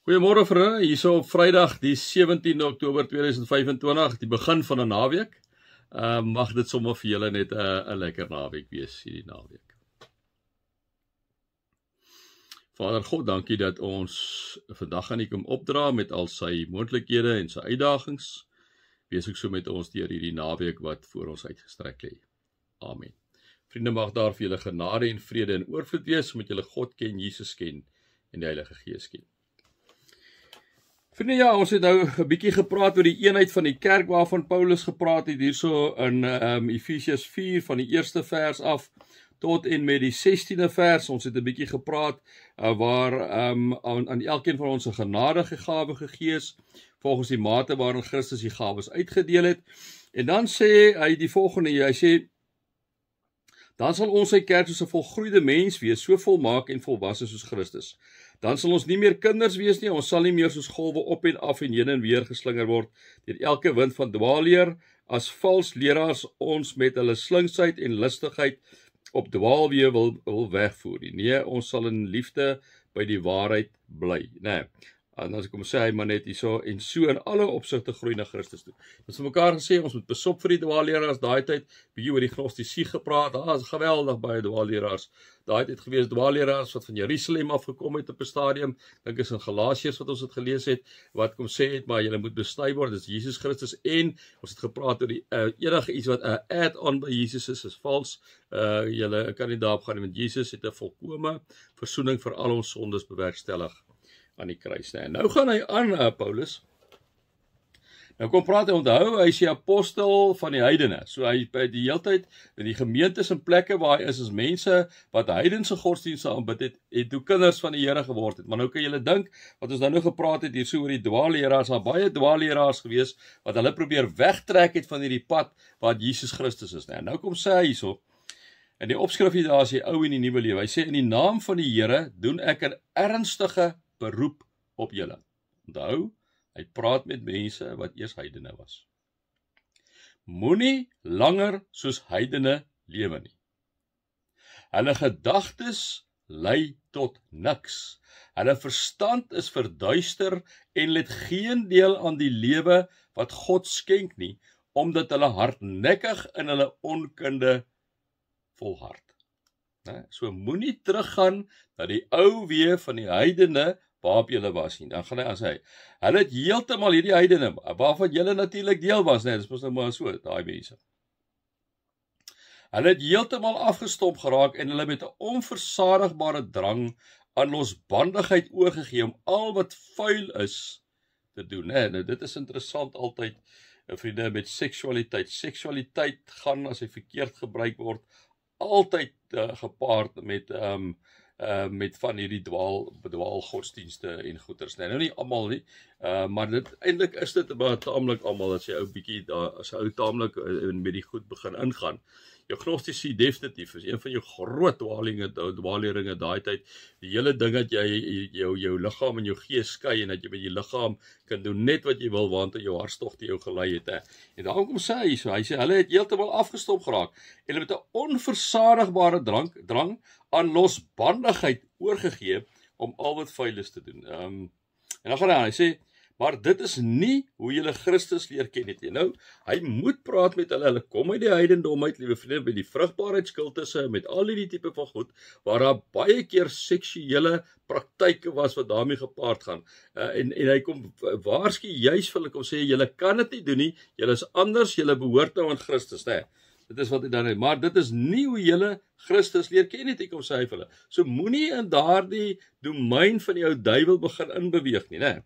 Goeiemôre vriende, hier so op Vrydag die 17 Oktober 2025, die begin van 'n naweek. Mag dit sommer vir julle net 'n lekker naweek wees hierdie naweek. Vader God, dankie dat ons vandag aan U kom opdra met al sy moontlikhede en sy uitdagings. Wees ook so met ons deur hierdie naweek wat voor ons uitgestrek lê. Amen. Vriende, mag daar vir julle genade en vrede en oorvloed wees, omdat julle God ken, Jesus ken en die Heilige Gees ken. Vriende, ja, ons het nou 'n bietjie gepraat oor die eenheid van die kerk waarvan Paulus gepraat het hierso in Efesiërs 4 van die eerste vers af tot en met die 16de vers. Ons het 'n bietjie gepraat waar aan elkeen van ons 'n genadige gawe gegee is volgens die mate waarin Christus die gawes uitgedeel het. En dan sê hy die volgende, hy sê: dan sal ons sy kerk soos 'n volgroeide mens wees, so volmaak en volwasse soos Christus. Dan sal ons nie meer kinders wees nie, ons sal nie meer soos golwe op en af en heen en weer geslinger word deur elke wind van dwaalleer, as vals leraars ons met hulle slinksheid en listigheid op dwaalweë wil wegvoer nie. Nee, ons sal in liefde by die waarheid bly. Nee. En as ek kom sê hy maar net hierso, en so in alle opsigte groei na Christus toe. Ons het mekaar gesê, ons moet besop vir die dwaalleraars daai tyd, bietjie oor die gnostisie gepraat. Daar is geweldig baie dwaalleraars. Daai tyd gewees dwaalleraars wat van Jerusalem afgekom het op 'n stadium. Dink is in Galasiërs wat ons het gelees het, wat kom sê het, maar julle moet besny word, dis Jesus Christus, en ons het gepraat oor die enige iets wat 'n add-on by Jesus is vals. Julle kan nie daarop gaan, want Jesus het 'n volkome versoening vir al ons sondes bewerkstellig aan die kruis. En nou gaan hy aan, Paulus. Nou kom praat hy, onthou, hy is die apostel van die heidene. So hy by die heeltyd in die gemeentes en plekke waar hy is mense wat heidense godsdienste aanbid het toe kinders van die Here geword het. Maar nou kan julle dink, wat ons nou gepraat het hier so oor die dwaalleraars, daar baie dwaalleraars gewees wat hulle probeer wegtrek het van hierdie pad wat Jesus Christus is. Nou kom sê hy hierso, in die opskrif hier daar is die ou en die nuwe lewe. Hy sê, in die naam van die Here doen ek 'n ernstige beroep op julle. Onthou, hy praat met mense wat eers heidene was. Moenie langer soos heidene lewe nie. Hulle gedagtes lei tot niks. Hulle verstand is verduister en let geen deel aan die lewe wat God skenk nie, omdat hulle hardnekkig in hulle onkunde volhard. So moenie teruggaan na die ou weë van die heidene waarop julle was nie. Dan gaan hy aan sê, hulle het heeltemal hierdie heidene, waarvan julle natuurlik deel was, nee, dis mos nou maar so, daai mense. Hulle het heeltemal afgestomp geraak en hulle met 'n onversadigbare drang aan losbandigheid oorgegee om al wat vuil is te doen. Nou, dit is interessant altyd, vriende, met seksualiteit. Seksualiteit gaan, as hy verkeerd gebruik word, altyd gepaard met van hierdie dwaal godsdienste en goeters. Nou nie almal nie, maar eintlik is dit maar taamlik almal, as jy ou bietjie as jy ou taamlik met die goed begin ingaan. Jou gnostisie definitief is een van jou groot dwaalleringe daai tyd. Die hele ding dat jy jou liggaam en jou gees skei en dat jy met jou liggaam kan doen net wat jy wil, want jou hartstogte jou gelei het. En daarom kom sê hy so, hy sê hulle het heeltemal afgestop geraak en hulle met 'n onversadigbare drang aan losbandigheid oorgegee om al wat vuil is te doen. En dan gaan hy sê, maar dit is nie hoe julle Christus leer ken het nie. Nou, hy moet praat met hulle kom uit die heidendom uit, liewe vriende, by die vrugbaarheidskultusse, met al die tipe van goed, waar daar baie keer seksuele praktyke was wat daarmee gepaard gaan. En hy kom waarsku juis vir hulle, kom sê, julle kan dit nie doen nie, julle is anders, julle behoort nou aan Christus, Dit is wat hy dan het, maar dit is nie hoe julle Christus leer ken het, kom sê hy vir hulle. So moenie in daardie domein van die ou duiwel begin inbeweeg nie,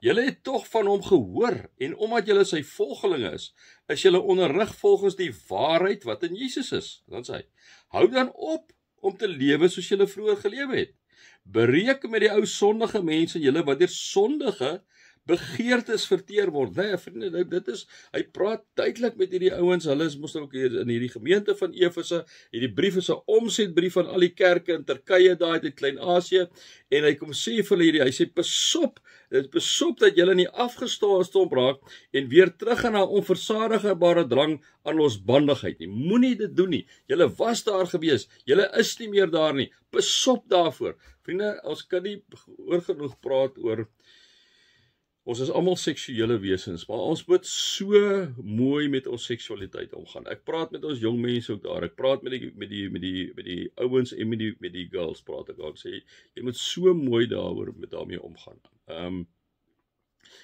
Julle het tog van hom gehoor, en omdat julle sy volgelinge is julle onderrig volgens die waarheid wat in Jesus is. Dan sê hy, hou dan op om te lewe soos julle vroeër gelewe het. Breek met die ou sondige mense julle wat deur sondige begeertes verteer word. Nee, vriende, nou dit is, hy praat duidelik met hierdie ouens, hulle is mos ook hier in hierdie gemeente van Efese, hierdie brief is 'n omsetbrief van al die kerke in Turkye, daai in Klein-Asië, en hy kom sê vir hierdie, hy sê, besop dat julle nie afgestomp raak, en weer terug gaan na onversadigbare drang aan losbandigheid nie. Moenie dit doen nie, julle was daar gewees, julle is nie meer daar nie, besop daarvoor. Vriende, ons kan nie oor genoeg praat oor, ons is almal seksuele wesens, maar ons moet so mooi met ons seksualiteit omgaan. Ek praat met ons jong mense ook daar, ek praat met die ouens en met die girls praat ek ook, sê, jy moet so mooi daarmee omgaan.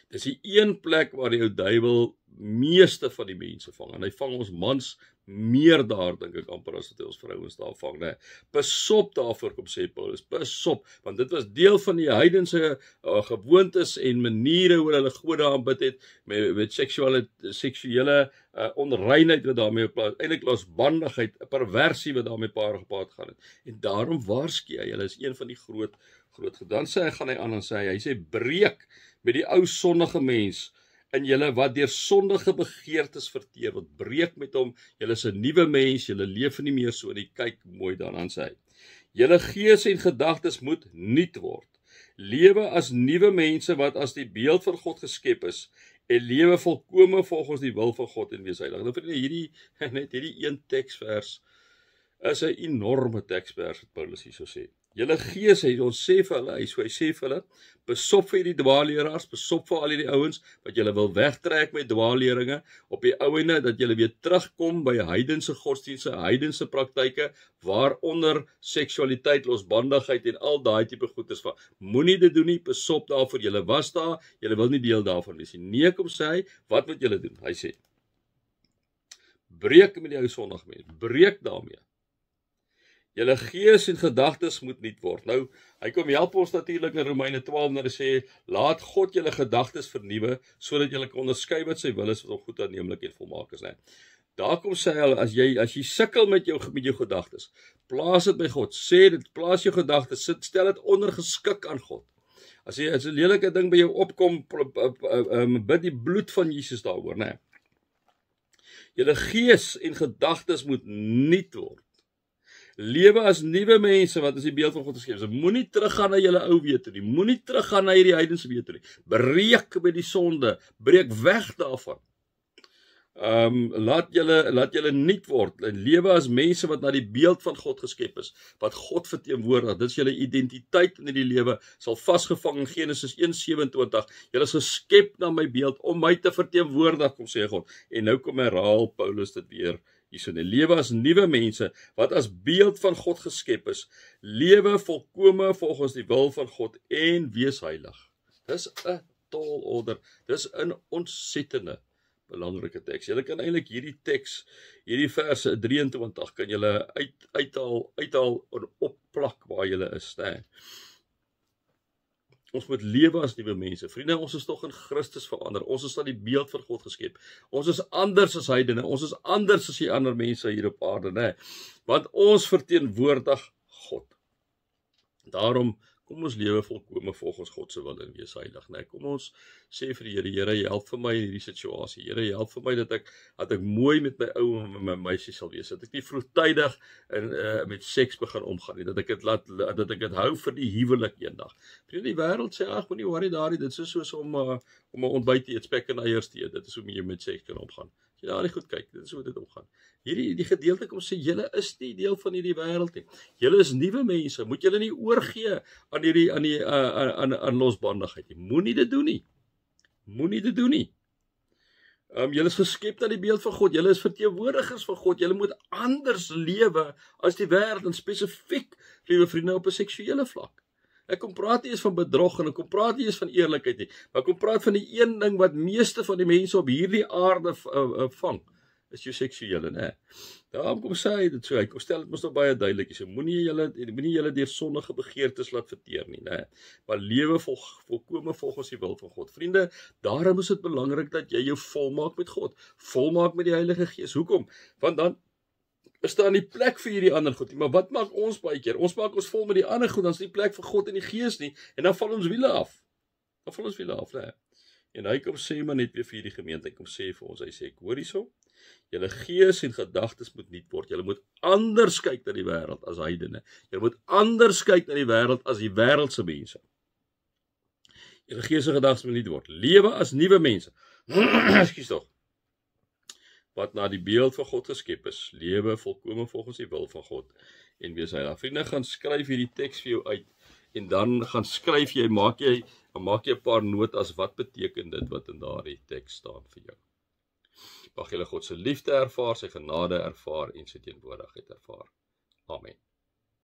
Dis die een plek waar die ou duiwel meeste van die mense vang, en hy vang ons mans meer daar, dink ek amper, as wat hy ons vrouens daar vang, nee. Besop daarvoor, kom sê Paulus, besop, want dit was deel van die heidense gewoontes en maniere hoe hulle gode aanbid het, met seksuele onreinheid wat daarmee plaas, eintlik losbandigheid, 'n perversie wat daarmee gepaard gaan het, en daarom waarsku hy, hulle is een van die groot, dan gaan hy aan en sê, hy sê, breek met die ou sondige mens, in julle wat deur sondige begeertes verteer word, breek met hom, julle is 'n nuwe mens, julle leef nie meer so nie, kyk mooi daaraan sê hy. Julle gees en gedagtes moet nuut word. Lewe as nuwe mense wat as die beeld van God geskep is, en lewe volkome volgens die wil van God en wees heilig. Nou vriende, hierdie een teksvers is 'n enorme teksvers wat Paulus hier so sê. Julle gees, hy sê vir hulle, besop vir die dwaalleraars, besop vir al die ouens, wat julle wil wegtrek met dwaalleringe, op die ouene, dat julle weer terugkom by heidense godsdienste, heidense praktyke, waaronder seksualiteit, losbandigheid en al daai tipe goeders van, moenie dit doen nie, besop daarvoor, julle was daar, julle wil nie deel daarvan wees nie. Nee, kom sê hy, wat moet julle doen? Hy sê, breek met die ou sondige mens, breek daarmee. Julle gees en gedagtes moet nuut word. Nou, hy kom help ons natuurlik in Romeine 12, waar hy sê, laat God julle gedagtes vernuwe, sodat julle kan onderskei wat sy wil is, wat goed, aanneemlik en volmaak is. Daar kom sê hy, as jy sukkel met jou gedagtes, plaas dit by God, sê dit, plaas jou gedagtes, stel dit ondergeskik aan God. As 'n lelike ding by jou opkom, bid die bloed van Jesus daaroor, né? Julle gees en gedagtes moet nuut word. Lewe as nuwe mense wat as die beeld van God geskep is. Moenie teruggaan na julle ou wete nie. Moenie teruggaan na hierdie heidense wete nie. Breek by die sonde. Breek weg daarvan. Laat julle nuut word. Lewe as mense wat na die beeld van God geskep is. Wat God verteenwoordig. Dit is julle identiteit in die lewe. Sal vasgevang in Genesis 1:27. Julle is geskep na my beeld om my te verteenwoordig, kom sê God. En nou kom herhaal Paulus dit weer. Lewe as nuwe mense, wat as beeld van God geskep is, lewe volkome volgens die wil van God en wees heilig. Dis 'n tall order, dis 'n ontsettende belangrike teks. Julle kan eintlik hierdie verse 23, kan julle uithaal en opplak waar julle is, né? Ons moet lewe as nuwe mense. Vriende, ons is tog in Christus verander. Ons is aan die beeld van God geskep. Ons is anders as heidene. Ons is anders as die ander mense hier op aarde, né? Want ons verteenwoordig God. Daarom kom ons lewe volkome volgens God se wil en wees heilig, né? Kom ons sê vir die Here, help vir my in hierdie situasie. Here, help vir my dat ek mooi met my ou en my meisie sal wees. Dat ek nie vroegtydig met seks begin omgaan nie. Dat ek dit hou vir die huwelik eendag. Die wêreld sê, ag, moenie worry daarin, dit is soos om 'n ontbyt te eet, spek en eiers te eet. Dit is hoe jy met seks kan omgaan. As jy daar nie goed kyk, dit is hoe dit omgaan. Die gedeelte kom sê, julle is nie deel van hierdie wêreld nie. Julle is nuwe mense, moet julle nie oorgee aan losbandigheid nie. Moenie dit doen nie. Moenie dit doen nie. Julle is geskep na die beeld van God, julle is verteenwoordigers van God, julle moet anders lewe as die wêreld, en spesifiek, liewe vriende, op 'n seksuele vlak. Ek kom praat nie eens van bedrog, en ek kom praat nie eens van eerlikheid nie, maar ek kom praat van die een ding wat meeste van die mense op hierdie aarde vang, is jou seksuele, né? Daarom kom sê hy dit so, hy kom stel dit mos nog baie duidelik, hy sê, moenie julle deur sondige begeertes laat verteer nie, né? Maar lewe volkome volgens die wil van God. Vriende, daarom is dit belangrik dat jy jou volmaak met God, volmaak met die Heilige Gees. Hoekom? Want dan is daar nie plek vir hierdie ander goed nie. Maar wat maak ons baie keer? Ons maak ons vol met die ander goed, dan is nie plek vir God en die Gees nie, en dan val ons wiele af. Dan val ons wiele af, né? En hy kom sê maar net weer vir die gemeente, hy kom sê vir ons, hy sê, ek hoor hierso, julle gees en gedagtes moet nuut word, julle moet anders kyk na die wêreld as heidene, julle moet anders kyk na die wêreld as die wêreldse mense. Julle gees en gedagtes moet nuut word, lewe as nuwe mense, ekskuus tog, wat na die beeld van God geskep is, lewe volkome volgens die wil van God, en wees heilig. Vriende, gaan skryf hierdie teks vir jou uit, en dan gaan skryf jy, maak jy 'n paar notas, wat beteken dit wat in daardie teks staan vir jou. Mag julle God se liefde ervaar, sy genade ervaar en sy teenwoordigheid ervaar. Amen.